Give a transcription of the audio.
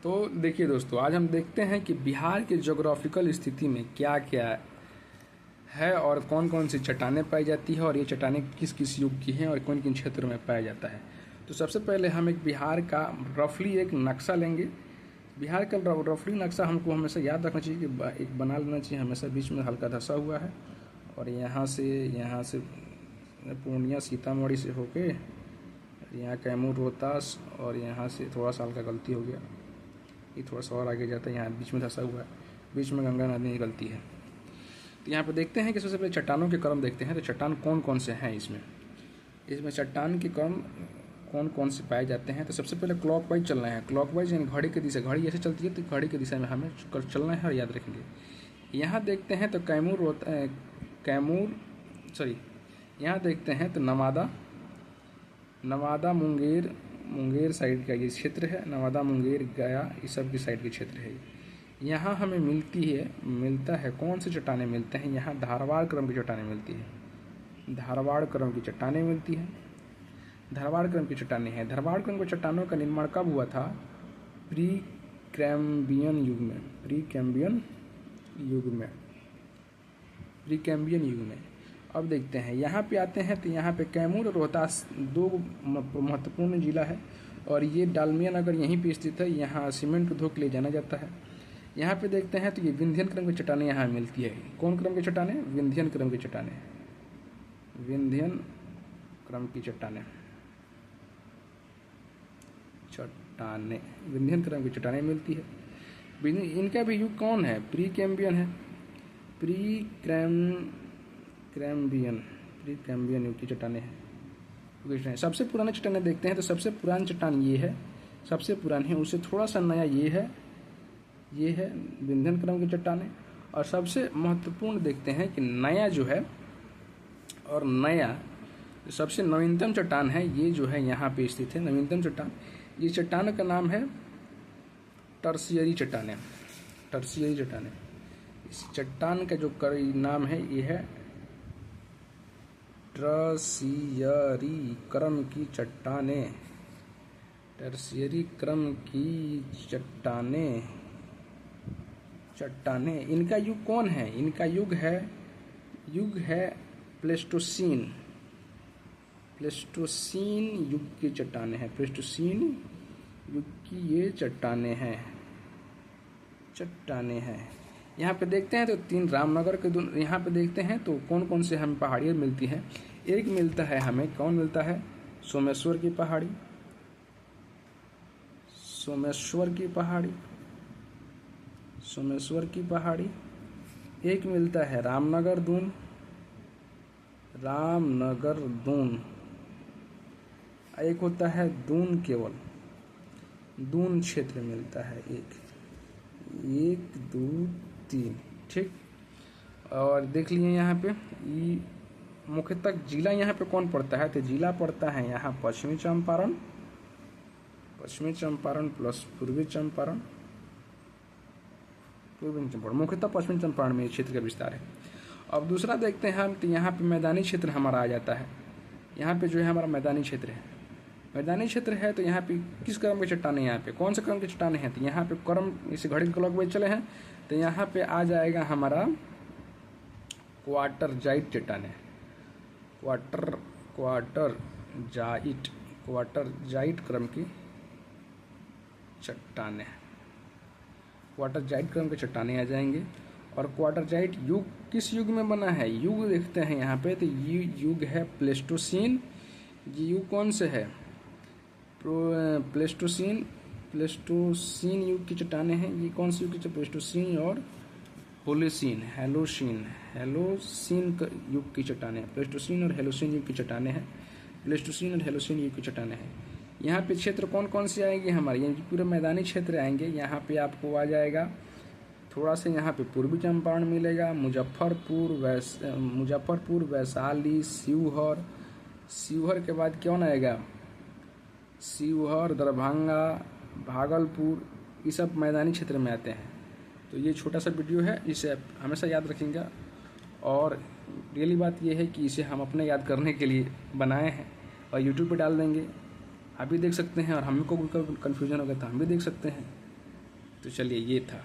तो देखिए दोस्तों, आज हम देखते हैं कि बिहार के ज्योग्राफिकल स्थिति में क्या क्या है और कौन कौन सी चट्टानें पाई जाती है और ये चट्टानें किस किस युग की हैं और कौन किन क्षेत्रों में पाया जाता है। तो सबसे पहले हम एक बिहार का रफली एक नक्शा लेंगे। बिहार का रफली नक्शा हमको हमेशा याद रखना चाहिए कि एक बना लेना चाहिए, हमेशा बीच में हल्का धंसा हुआ है और यहाँ से पूर्णिया सीतामढ़ी से होके यहाँ कैमूर रोहतास और यहाँ से थोड़ा सा हल्का गलती हो गया, ये थोड़ा सा और आगे जाता है, यहाँ बीच में धंसा हुआ है, बीच में गंगा नदी निकलती है। तो यहाँ पे देखते हैं कि सबसे पहले चट्टानों के क्रम देखते हैं। तो चट्टान कौन कौन से हैं इसमें चट्टान के क्रम कौन कौन से पाए जाते हैं। तो सबसे पहले क्लॉकवाइज चलना है। क्लॉकवाइज यानी घड़ी की दिशा, घड़ी ऐसे चलती है तो घड़ी की दिशा में हमें चलना है और याद रखेंगे। यहाँ देखते हैं तो यहाँ देखते हैं तो नवादा मुंगेर साइड का ये क्षेत्र है। नवादा मुंगेर गया इस सब की साइड के क्षेत्र है। यहाँ हमें मिलता है कौन से चट्टानें मिलते हैं। यहाँ धारवाड़ क्रम की चट्टानें मिलती है। धारवाड़ क्रम की चट्टानें मिलती हैं। धारवाड़ क्रम की चट्टानें हैं। धारवाड़ क्रम की चट्टानों का निर्माण कब हुआ था? प्री कैम्बियन युग में। अब देखते हैं, यहाँ पे आते हैं तो यहाँ पे कैमूर और रोहतास दो महत्वपूर्ण जिला है और ये डालमिया नगर यहीं पे स्थित है। यहाँ सीमेंट उद्योग के लिए जाना जाता है। यहाँ पे देखते हैं तो ये विंध्यन क्रम की चट्टानें यहाँ मिलती है। कौन क्रम की चट्टानें? विंध्यन क्रम की चट्टानें। विंध्यन क्रम की चट्टानें मिलती है। इनका भी युग कौन है? प्री कैम्बियन है। प्री कैम्बियन युग की चट्टानें हैं। सबसे पुराने चट्टानें देखते हैं तो सबसे पुरानी चट्टान ये है, सबसे पुरानी है। उससे थोड़ा सा नया ये है विंध्यन क्रम की चट्टानें। और सबसे महत्वपूर्ण देखते हैं कि नया जो है और सबसे नवीनतम चट्टान है, ये जो है यहाँ पे स्थित है नवीनतम चट्टान। ये चट्टान का नाम है टर्शियरी चट्टानें। इस चट्टान का जो नाम है ये है टर्शियरी क्रम की चट्टानें। इनका युग कौन है? इनका युग है प्लेस्टोसीन युग की चट्टानें हैं। प्लेस्टोसीन युग की ये चट्टानें हैं। यहाँ पे देखते हैं तो तीन रामनगर के यहाँ पे देखते हैं तो कौन कौन से हमें पहाड़ियाँ मिलती हैं। एक मिलता है हमें, कौन मिलता है? सोमेश्वर की पहाड़ी। एक मिलता है रामनगर दून। एक होता है दून केवल, दून क्षेत्र मिलता है। एक 2 3 ठीक। और देख लिए यहाँ पे ये मुख्यतः जिला यहाँ पे कौन पड़ता है? तो जिला पड़ता है यहाँ पश्चिमी चंपारण प्लस पूर्वी चंपारण। मुख्यतः पश्चिमी चंपारण में क्षेत्र का विस्तार है। अब दूसरा देखते हैं हम तो यहाँ पे मैदानी क्षेत्र हमारा आ जाता है। यहाँ पे जो है हमारा मैदानी क्षेत्र है। तो यहाँ पे किस क्रम के चट्टानें, यहाँ पे कौन से क्रम के चट्टानें हैं? तो यहाँ पे क्रम इसे घड़ी के क्लॉकवाइज चले हैं तो यहाँ पे आ जाएगा हमारा क्वार्टर जाइट क्रम की चट्टानें आ जाएंगे। और क्वार्टर जाइट युग किस युग में बना है? युग देखते हैं यहाँ पे तो ये युग है प्लेस्टोसीन। ये युग कौन से है? प्लेस्टोसीन युग की चट्टानें हैं। ये कौन सी युग की? प्लेस्टोसीन और हेलोसीन युग की चट्टानें। प्लेस्टोसीन और हेलोसीन युग की चट्टानें हैं। यहाँ पे क्षेत्र कौन कौन से आएंगे हमारे? ये पूरे मैदानी क्षेत्र आएंगे। यहाँ पे आपको आ जाएगा थोड़ा सा, यहाँ पे पूर्वी चंपारण मिलेगा, मुजफ्फरपुर, वैशाली, शिवहर के बाद कौन आएगा? शिवहर, दरभंगा, भागलपुर, ये सब मैदानी क्षेत्र में आते हैं। तो ये छोटा सा वीडियो है, इसे आप हमेशा याद रखेंगे। और रियली बात ये है कि इसे हम अपने याद करने के लिए बनाए हैं और यूट्यूब पे डाल देंगे। आप भी देख सकते हैं और हमको कन्फ्यूजन होगा तो हम भी देख सकते हैं। तो चलिए ये था।